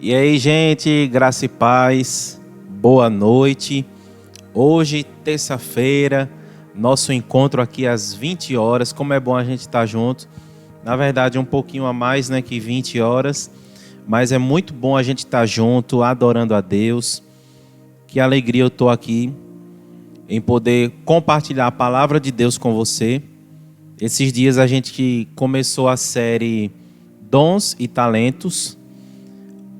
E aí, gente, graça e paz, boa noite. Hoje, terça-feira, nosso encontro aqui às 20 horas. Como é bom a gente estar junto. Na verdade, um pouquinho a mais, né, que 20 horas. Mas é muito bom a gente estar junto, adorando a Deus. Que alegria eu estou aqui em poder compartilhar a palavra de Deus com você. Esses dias a gente que começou a série Dons e Talentos.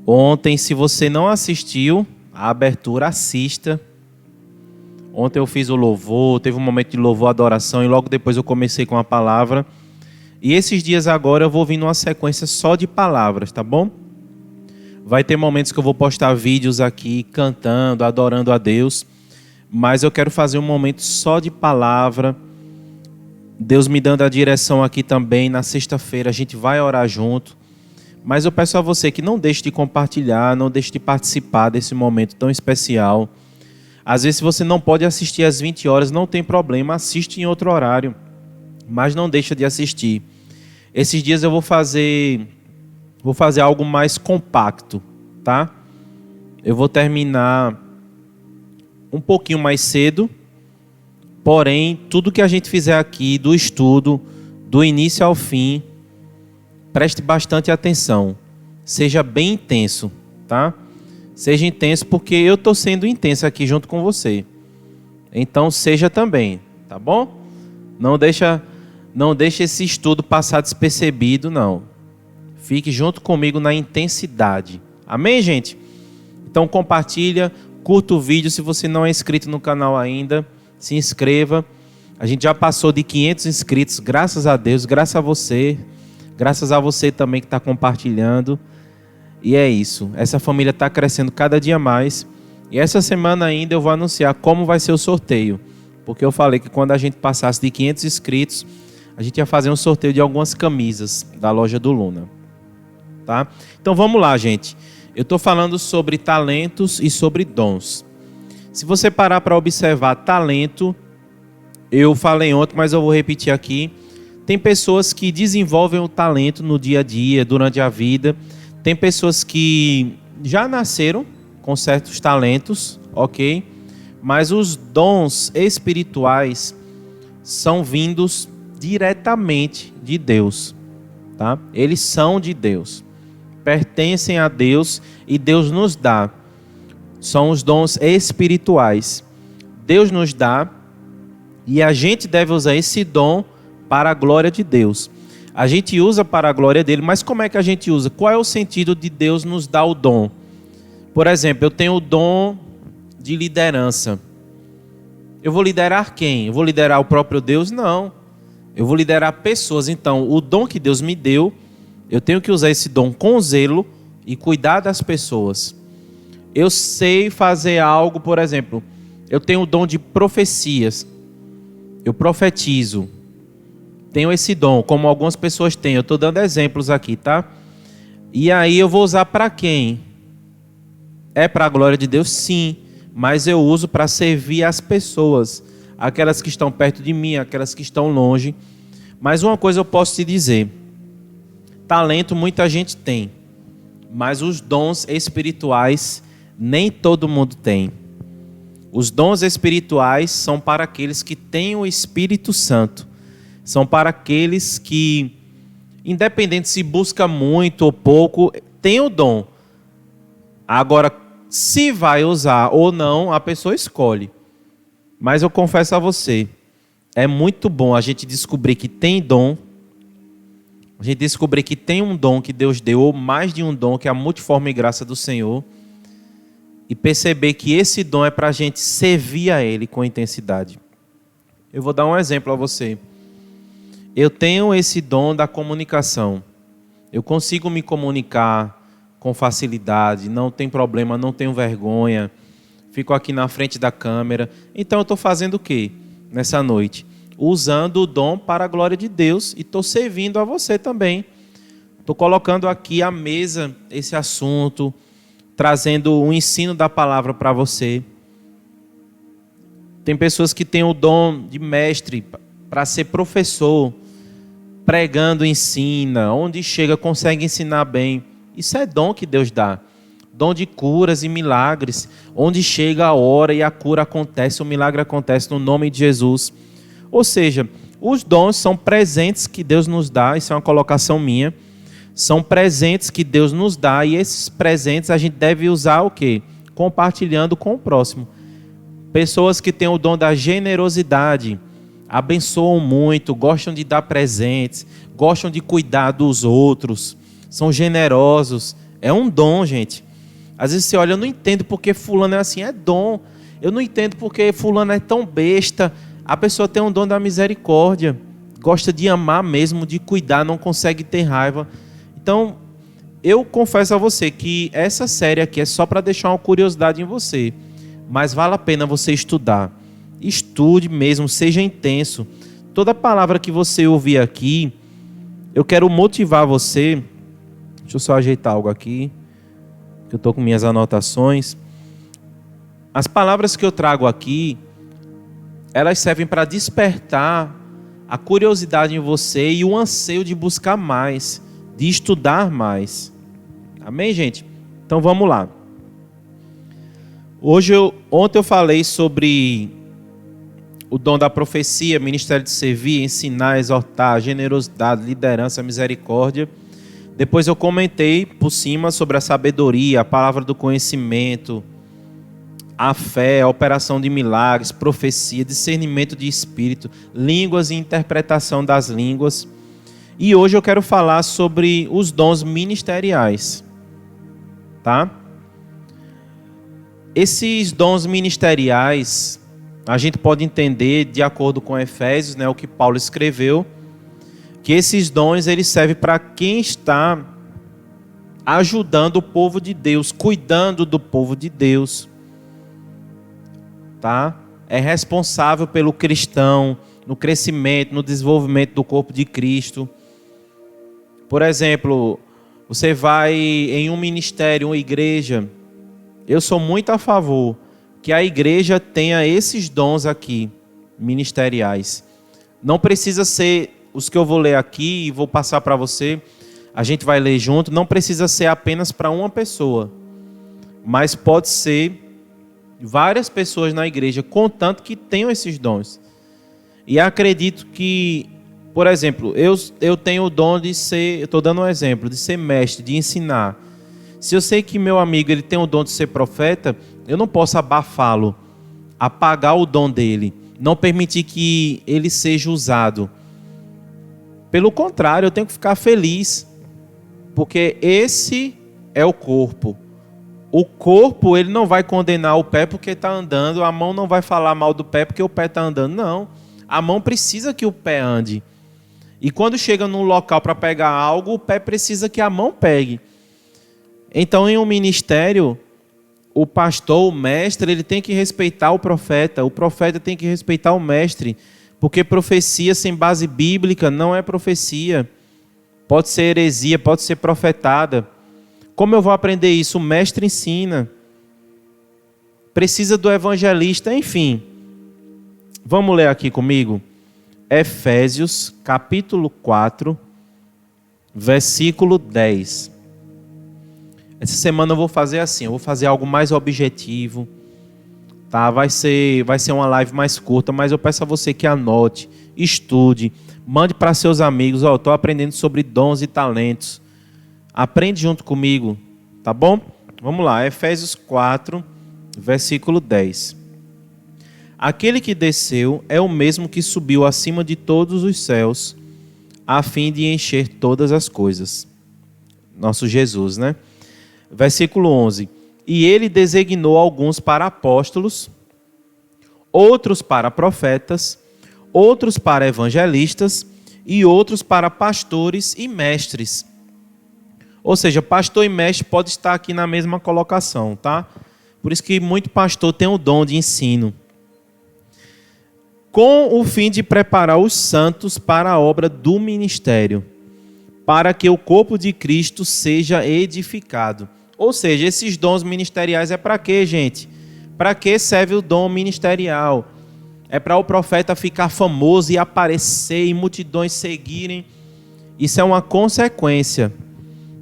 Ontem, se você não assistiu a abertura, assista. Ontem eu fiz o louvor, teve um momento de louvor, adoração, e logo depois eu comecei com a palavra. E esses dias agora eu vou vir numa sequência só de palavras, tá bom? Vai ter momentos que eu vou postar vídeos aqui, cantando, adorando a Deus. Mas eu quero fazer um momento só de palavra. Deus me dando a direção aqui também. Na sexta-feira a gente vai orar junto. Mas eu peço a você que não deixe de compartilhar, não deixe de participar desse momento tão especial. Às vezes, se você não pode assistir às 20 horas, não tem problema, assiste em outro horário. Mas não deixa de assistir. Esses dias eu vou fazer algo mais compacto, tá? Eu vou terminar um pouquinho mais cedo. Porém, tudo que a gente fizer aqui, do estudo, do início ao fim, preste bastante atenção. Seja bem intenso, tá? Seja intenso porque eu estou sendo intenso aqui junto com você. Então, seja também, tá bom? Não deixa esse estudo passar despercebido, não. Fique junto comigo na intensidade. Amém, gente? Então, compartilha, curta o vídeo. Se você não é inscrito no canal ainda, se inscreva. A gente já passou de 500 inscritos, graças a Deus, graças a você. Graças a você também que está compartilhando. E é isso. Essa família está crescendo cada dia mais. E essa semana ainda eu vou anunciar como vai ser o sorteio. Porque eu falei que quando a gente passasse de 500 inscritos, a gente ia fazer um sorteio de algumas camisas da loja do Luna. Tá? Então vamos lá, gente. Eu estou falando sobre talentos e sobre dons. Se você parar para observar talento, eu falei ontem, mas eu vou repetir aqui. Tem pessoas que desenvolvem o talento no dia a dia, durante a vida. Tem pessoas que já nasceram com certos talentos, ok? Mas os dons espirituais são vindos diretamente de Deus, tá? Eles são de Deus, pertencem a Deus e Deus nos dá. São os dons espirituais. Deus nos dá e a gente deve usar esse dom para a glória de Deus. A gente usa para a glória dele, mas como é que a gente usa? Qual é o sentido de Deus nos dar o dom? Por exemplo, eu tenho o dom de liderança. Eu vou liderar quem? Eu vou liderar o próprio Deus? Não. Eu vou liderar pessoas. Então, o dom que Deus me deu, eu tenho que usar esse dom com zelo e cuidar das pessoas. Eu sei fazer algo, por exemplo, eu tenho o dom de profecias. Eu profetizo. Tenho esse dom, como algumas pessoas têm. Eu estou dando exemplos aqui, tá? E aí eu vou usar para quem? É para a glória de Deus? Sim. Mas eu uso para servir as pessoas. Aquelas que estão perto de mim, aquelas que estão longe. Mas uma coisa eu posso te dizer. Talento muita gente tem. Mas os dons espirituais nem todo mundo tem. Os dons espirituais são para aqueles que têm o Espírito Santo. São para aqueles que, independente se busca muito ou pouco, tem o dom. Agora, se vai usar ou não, a pessoa escolhe. Mas eu confesso a você, é muito bom a gente descobrir que tem dom, a gente descobrir que tem um dom que Deus deu, ou mais de um dom, que é a multiforme graça do Senhor, e perceber que esse dom é para a gente servir a Ele com intensidade. Eu vou dar um exemplo a você. Eu tenho esse dom da comunicação. Eu consigo me comunicar com facilidade, não tem problema, não tenho vergonha. Fico aqui na frente da câmera. Então eu estou fazendo o quê nessa noite? Usando o dom para a glória de Deus e estou servindo a você também. Estou colocando aqui à mesa esse assunto, trazendo o ensino da palavra para você. Tem pessoas que têm o dom de mestre para ser professor. Pregando ensina, onde chega consegue ensinar bem. Isso é dom que Deus dá. dom de curas e milagres, onde chega a hora e a cura acontece, o milagre acontece no nome de Jesus. Ou seja, os dons são presentes que Deus nos dá, isso é uma colocação minha, são presentes que Deus nos dá e esses presentes a gente deve usar o quê? Compartilhando com o próximo. Pessoas que têm o dom da generosidade, abençoam muito, gostam de dar presentes, gostam de cuidar dos outros, são generosos. É um dom, gente. Às vezes você olha, eu não entendo porque fulano é assim, é dom. Eu não entendo porque fulano é tão besta. A pessoa tem um dom da misericórdia, gosta de amar mesmo, de cuidar, não consegue ter raiva. Então, eu confesso a você que essa série aqui é só para deixar uma curiosidade em você. Mas vale a pena você estudar. Estude mesmo, seja intenso. Toda palavra que você ouvir aqui, eu quero motivar você. Deixa eu só ajeitar algo aqui, que eu estou com minhas anotações. As palavras que eu trago aqui, elas servem para despertar a curiosidade em você e o anseio de buscar mais, de estudar mais. Amém, gente? Então vamos lá. Ontem eu falei sobre o dom da profecia, ministério de servir, ensinar, exortar, generosidade, liderança, misericórdia. Depois eu comentei por cima sobre a sabedoria, a palavra do conhecimento, a fé, a operação de milagres, profecia, discernimento de espírito, línguas e interpretação das línguas. E hoje eu quero falar sobre os dons ministeriais, tá? Esses dons ministeriais, a gente pode entender, de acordo com Efésios, né, o que Paulo escreveu, que esses dons eles servem para quem está ajudando o povo de Deus, cuidando do povo de Deus, tá? É responsável pelo cristão, no crescimento, no desenvolvimento do corpo de Cristo. Por exemplo, você vai em um ministério, uma igreja. Eu sou muito a favor que a igreja tenha esses dons aqui, ministeriais. Não precisa ser os que eu vou ler aqui e vou passar para você. A gente vai ler junto. Não precisa ser apenas para uma pessoa. Mas pode ser várias pessoas na igreja, contanto que tenham esses dons. E acredito que, por exemplo, eu tenho o dom de ser, eu estou dando um exemplo, de ser mestre, de ensinar. Se eu sei que meu amigo ele tem o dom de ser profeta, eu não posso abafá-lo, apagar o dom dele, não permitir que ele seja usado. Pelo contrário, eu tenho que ficar feliz, porque esse é o corpo. O corpo ele não vai condenar o pé porque está andando, a mão não vai falar mal do pé porque o pé está andando, não. A mão precisa que o pé ande. E quando chega num local para pegar algo, o pé precisa que a mão pegue. Então, em um ministério, o pastor, o mestre, ele tem que respeitar o profeta tem que respeitar o mestre, porque profecia sem base bíblica não é profecia. Pode ser heresia, pode ser profetada. Como eu vou aprender isso? O mestre ensina. Precisa do evangelista, enfim. Vamos ler aqui comigo? Efésios, capítulo 4, versículo 10. Essa semana eu vou fazer assim, eu vou fazer algo mais objetivo, tá? Vai ser uma live mais curta, mas eu peço a você que anote, estude, mande para seus amigos. Ó, estou aprendendo sobre dons e talentos. Aprende junto comigo, tá bom? Vamos lá, Efésios 4, versículo 10. Aquele que desceu é o mesmo que subiu acima de todos os céus, a fim de encher todas as coisas. Nosso Jesus, né? Versículo 11. E ele designou alguns para apóstolos, outros para profetas, outros para evangelistas e outros para pastores e mestres. Ou seja, pastor e mestre pode estar aqui na mesma colocação, tá? Por isso que muito pastor tem o dom de ensino. Com o fim de preparar os santos para a obra do ministério, para que o corpo de Cristo seja edificado. Ou seja, esses dons ministeriais é para quê, gente? Para que serve o dom ministerial? É para o profeta ficar famoso e aparecer e multidões seguirem. Isso é uma consequência.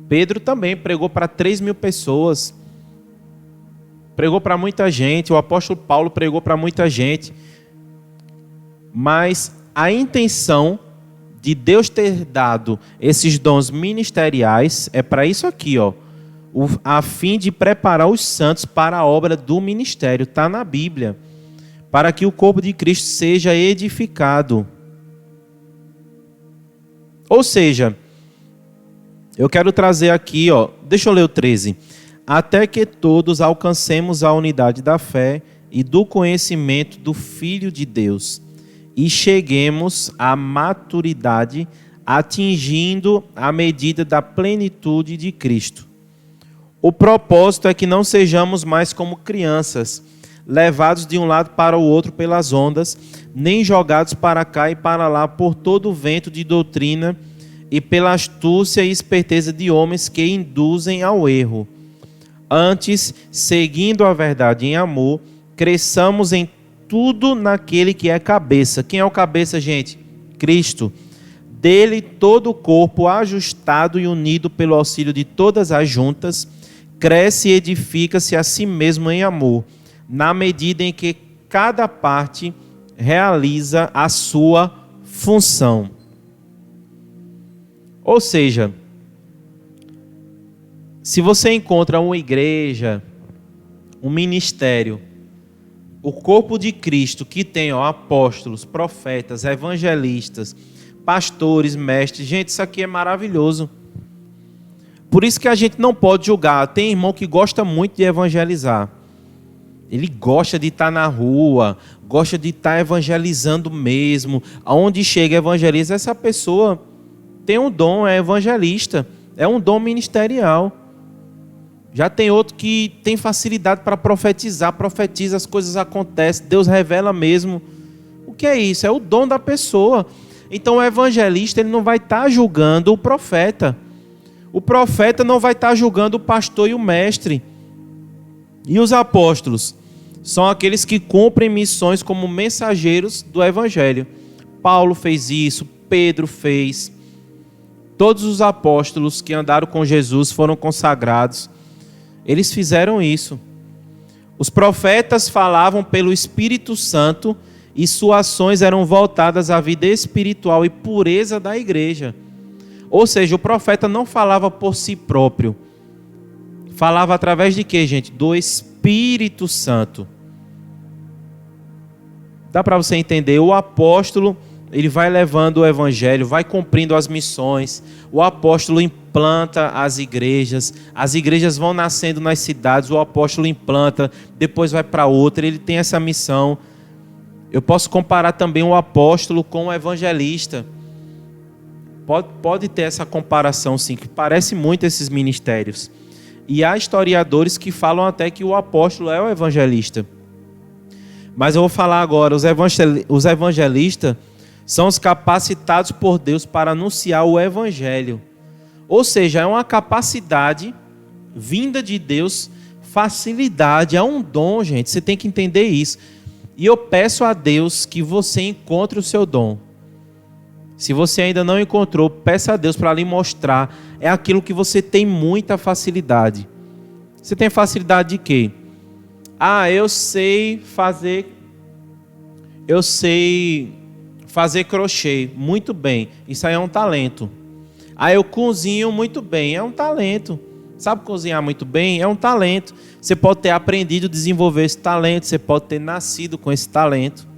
Pedro também pregou para 3.000 pessoas. pregou para muita gente, o apóstolo Paulo pregou para muita gente, mas a intenção de Deus ter dado esses dons ministeriais é para isso aqui, ó, a fim de preparar os santos para a obra do ministério, está na Bíblia, para que o corpo de Cristo seja edificado. Ou seja, eu quero trazer aqui, ó, deixa eu ler o 13. Até que todos alcancemos a unidade da fé e do conhecimento do Filho de Deus e cheguemos à maturidade, atingindo a medida da plenitude de Cristo. O propósito é que não sejamos mais como crianças, levados de um lado para o outro pelas ondas, nem jogados para cá e para lá por todo o vento de doutrina e pela astúcia e esperteza de homens que induzem ao erro. Antes, seguindo a verdade em amor, cresçamos em tudo naquele que é cabeça. Quem é o cabeça, gente? Cristo. Dele todo o corpo, ajustado e unido pelo auxílio de todas as juntas, cresce e edifica-se a si mesmo em amor, na medida em que cada parte realiza a sua função. Ou seja, se você encontra uma igreja, um ministério, o corpo de Cristo que tem apóstolos, profetas, evangelistas, pastores, mestres, gente, isso aqui é maravilhoso. Por isso que a gente não pode julgar. Tem irmão que gosta muito de evangelizar. Ele gosta de estar na rua, gosta de estar evangelizando mesmo. Aonde chega evangeliza, essa pessoa tem um dom, é evangelista, é um dom ministerial. Já tem outro que tem facilidade para profetizar, profetiza, as coisas acontecem, Deus revela mesmo. O que é isso? É o dom da pessoa. Então o evangelista ele não vai estar julgando o profeta. O profeta não vai estar julgando o pastor e o mestre. E os apóstolos são aqueles que cumprem missões como mensageiros do evangelho. Paulo fez isso, Pedro fez. Todos os apóstolos que andaram com Jesus foram consagrados. Eles fizeram isso. Os profetas falavam pelo Espírito Santo e suas ações eram voltadas à vida espiritual e pureza da igreja. Ou seja, o profeta não falava por si próprio. Falava através de quê, gente? Do Espírito Santo. Dá para você entender? O apóstolo, ele vai levando o evangelho, vai cumprindo as missões. O apóstolo implanta as igrejas vão nascendo nas cidades, o apóstolo implanta, depois vai para outra, ele tem essa missão. Eu posso comparar também o apóstolo com o evangelista. Pode ter essa comparação, sim, que parece muito esses ministérios. E há historiadores que falam até que o apóstolo é o evangelista. Mas eu vou falar agora, os evangelistas são os capacitados por Deus para anunciar o evangelho. Ou seja, é uma capacidade vinda de Deus, facilidade, é um dom, gente. Você tem que entender isso. E eu peço a Deus que você encontre o seu dom. Se você ainda não encontrou, peça a Deus para lhe mostrar. É aquilo que você tem muita facilidade. Você tem facilidade de quê? Eu sei fazer crochê. Muito bem. Isso aí é um talento. Eu cozinho muito bem. É um talento. Sabe cozinhar muito bem? É um talento. Você pode ter aprendido a desenvolver esse talento. Você pode ter nascido com esse talento.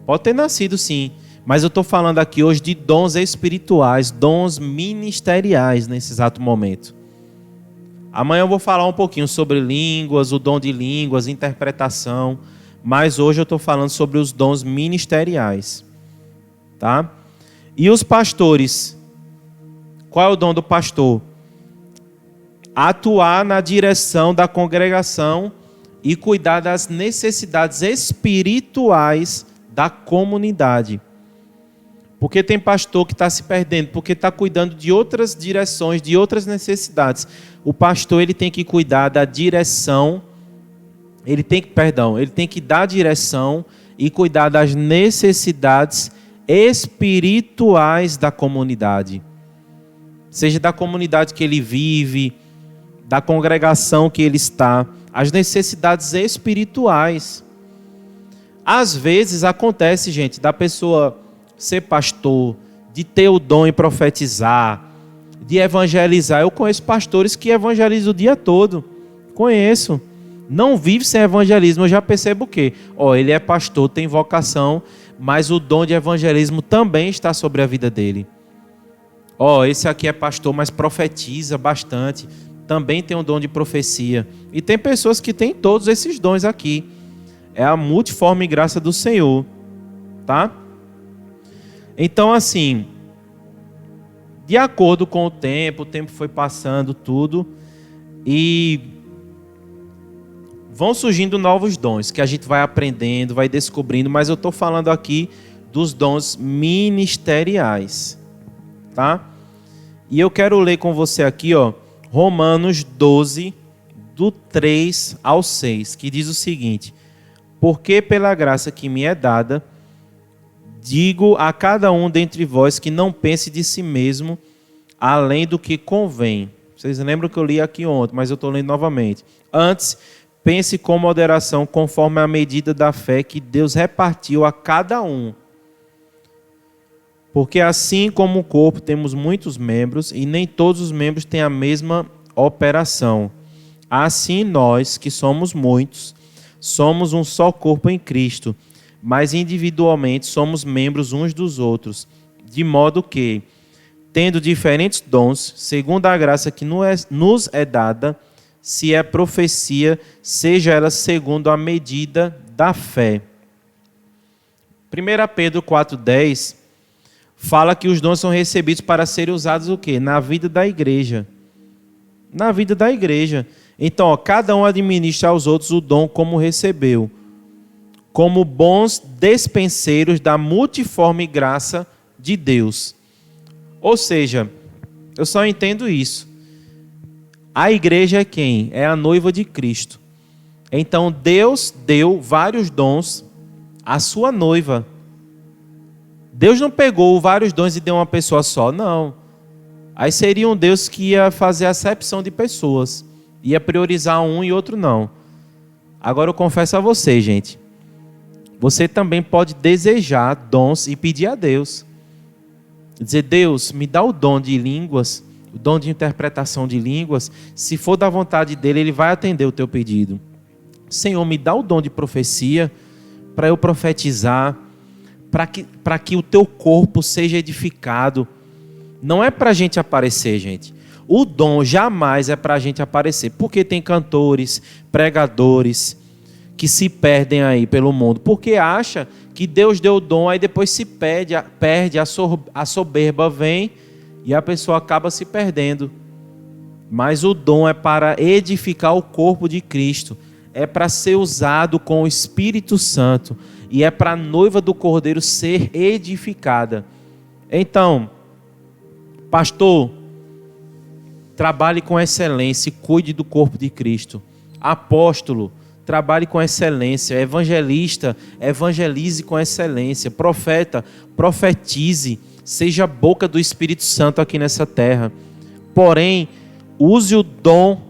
Pode ter nascido, sim. Mas eu estou falando aqui hoje de dons espirituais, dons ministeriais nesse exato momento. Amanhã eu vou falar um pouquinho sobre línguas, o dom de línguas, interpretação. Mas hoje eu estou falando sobre os dons ministeriais. Tá? E os pastores? Qual é o dom do pastor? Atuar na direção da congregação e cuidar das necessidades espirituais da comunidade. Porque tem pastor que está se perdendo, porque está cuidando de outras direções, de outras necessidades. O pastor ele tem que cuidar da direção, ele tem que dar direção e cuidar das necessidades espirituais da comunidade. Seja da comunidade que ele vive, da congregação que ele está, as necessidades espirituais. Às vezes acontece, gente, da pessoa ser pastor, de ter o dom em profetizar, de evangelizar. Eu conheço pastores que evangelizam o dia todo. Conheço. Não vive sem evangelismo. Eu já percebo o quê? Ele é pastor, tem vocação, mas o dom de evangelismo também está sobre a vida dele. Esse aqui é pastor, mas profetiza bastante. Também tem um dom de profecia. E tem pessoas que têm todos esses dons aqui. É a multiforme graça do Senhor. Tá? Então, assim, de acordo com o tempo foi passando tudo. E vão surgindo novos dons que a gente vai aprendendo, vai descobrindo. Mas eu estou falando aqui dos dons ministeriais. Tá? E eu quero ler com você aqui, Romanos 12, do 3 ao 6, que diz o seguinte: porque pela graça que me é dada, digo a cada um dentre vós que não pense de si mesmo além do que convém. Vocês lembram que eu li aqui ontem, mas eu estou lendo novamente. Antes, pense com moderação, conforme a medida da fé que Deus repartiu a cada um. Porque assim como o corpo temos muitos membros, e nem todos os membros têm a mesma operação. Assim nós, que somos muitos, somos um só corpo em Cristo, mas individualmente somos membros uns dos outros, de modo que, tendo diferentes dons, segundo a graça que nos é dada, se é profecia, seja ela segundo a medida da fé. 1 Pedro 4,10 fala que os dons são recebidos para serem usados o quê? Na vida da igreja. Na vida da igreja. Então, cada um administra aos outros o dom como recebeu, como bons despenseiros da multiforme graça de Deus. Ou seja, eu só entendo isso. A igreja é quem? É a noiva de Cristo. Então, Deus deu vários dons à sua noiva. Deus não pegou vários dons e deu uma pessoa só, não. Aí seria um Deus que ia fazer acepção de pessoas. Ia priorizar um e outro não. Agora eu confesso a você, gente. Você também pode desejar dons e pedir a Deus. Dizer, Deus, me dá o dom de línguas, o dom de interpretação de línguas. Se for da vontade dele, ele vai atender o teu pedido. Senhor, me dá o dom de profecia para eu profetizar, para que o teu corpo seja edificado. Não é para a gente aparecer, gente. O dom jamais é para a gente aparecer. Porque tem cantores, pregadores que se perdem aí pelo mundo. Porque acha que Deus deu o dom, aí depois se perde, a soberba vem e a pessoa acaba se perdendo. Mas o dom é para edificar o corpo de Cristo. É para ser usado com o Espírito Santo. E é para a noiva do Cordeiro ser edificada. Então, pastor, trabalhe com excelência e cuide do corpo de Cristo. Apóstolo, trabalhe com excelência. Evangelista, evangelize com excelência. Profeta, profetize. Seja a boca do Espírito Santo aqui nessa terra. Porém, use o dom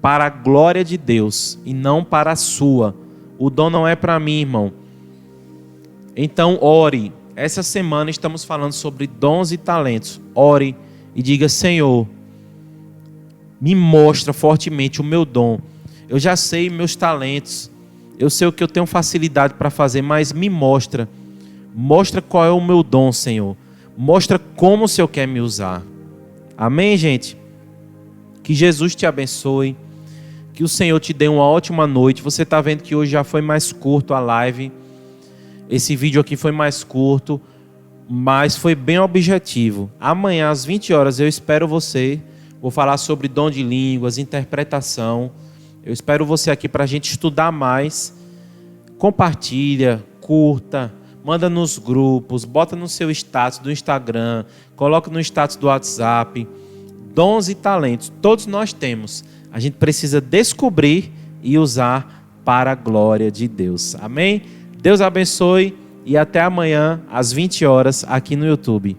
para a glória de Deus e não para a sua. O dom não é para mim, irmão. Então, ore. Essa semana estamos falando sobre dons e talentos. Ore e diga, Senhor, me mostra fortemente o meu dom. Eu já sei meus talentos. Eu sei o que eu tenho facilidade para fazer, mas me mostra. Mostra qual é o meu dom, Senhor. Mostra como o Senhor quer me usar. Amém, gente? Que Jesus te abençoe. Que o Senhor te dê uma ótima noite. Você está vendo que hoje já foi mais curto a live. Esse vídeo aqui foi mais curto, mas foi bem objetivo. Amanhã às 20 horas eu espero você. Vou falar sobre dom de línguas, interpretação. Eu espero você aqui para a gente estudar mais. Compartilha, curta, manda nos grupos, bota no seu status do Instagram, coloca no status do WhatsApp. Dons e talentos, todos nós temos. A gente precisa descobrir e usar para a glória de Deus. Amém? Deus abençoe e até amanhã às 20 horas aqui no YouTube.